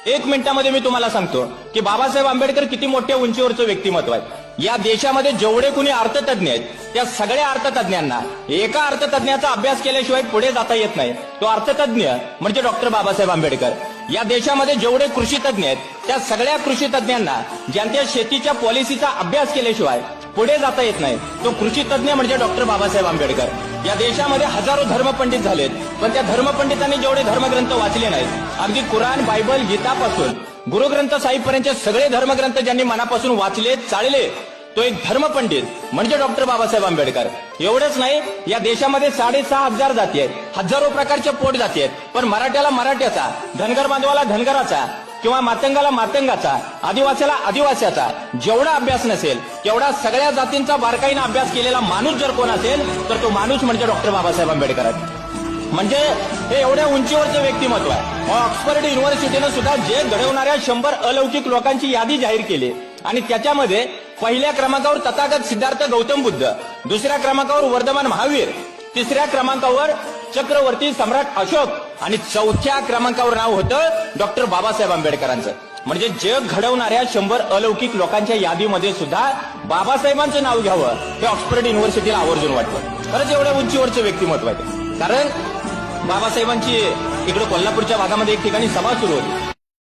एक मिनिटामध्ये मी तुम्हाला सांगतो की बाबासाहेब आंबेडकर किती मोठ्या उंचीवरचं व्यक्तिमत्व आहे। या देशामध्ये जेवढे कुणी अर्थतज्ञ आहेत त्या सगळ्या अर्थतज्ञांना एका अर्थतज्ञाचा अभ्यास केल्याशिवाय पुढे जाता येत नाही। तो अर्थतज्ञ म्हणजे डॉक्टर बाबासाहेब आंबेडकर। या देशामध्ये जेवढे कृषी तज्ञ आहेत त्या सगळ्या कृषी तज्ञांना ज्यांच्या शेतीच्या पॉलिसीचा अभ्यास केल्याशिवाय पुढे जाता येत नाही तो कृषी तज्ञ म्हणजे डॉक्टर बाबासाहेब आंबेडकर। या देशामध्ये हजारो धर्मपंडित झालेत, पण त्या धर्मपंडितांनी जेवढे धर्मग्रंथ वाचले नाहीत, अगदी कुराण, बायबल, गीतापासून गुरुग्रंथ साहिबपर्यंतचे सगळे धर्मग्रंथ ज्यांनी मनापासून वाचले, चाळले, तो एक धर्मपंडित म्हणजे डॉक्टर बाबासाहेब आंबेडकर। एवढंच नाही, या देशामध्ये 6,500 जाती आहेत, हजारो प्रकारच्या पोट जाती आहेत, पण मराठ्याला मराठ्याचा, धनगर बांधवाला धनगराचा किंवा मातंगाला मातंगाचा, आदिवासीला आदिवासीचा जेवढा अभ्यास नसेल तेवढा सगळ्या जातींचा बारकाईने अभ्यास केलेला माणूस जर कोण असेल तर तो माणूस म्हणजे डॉक्टर बाबासाहेब आंबेडकर आहे। म्हणजे हे एवढ्या उंचीवरचं व्यक्तिमत्व आहे। ऑक्सफर्ड युनिव्हर्सिटीनं सुद्धा जे घडवणाऱ्या 100 अलौकिक लोकांची यादी जाहीर केली आणि त्याच्यामध्ये पहिल्या क्रमांकावर तथागत सिद्धार्थ गौतम बुद्ध, दुसऱ्या क्रमांकावर वर्धमान महावीर, तिसऱ्या क्रमांकावर चक्रवर्ती सम्राट अशोक आणि चौथ्या क्रमांकावर नाव होतं डॉक्टर बाबासाहेब आंबेडकरांचं। म्हणजे जग घडवणाऱ्या 100 अलौकिक लोकांच्या यादीमध्ये सुद्धा बाबासाहेबांचं नाव घ्यावं हे ऑक्सफर्ड युनिव्हर्सिटीला आवर्जून वाटतं। खरंच एवढ्या उंचीवरचं व्यक्तिमत्व आहे। कारण बाबासाहेबांची इकडे कोल्हापूरच्या भागामध्ये एक ठिकाणी सभा सुरू होती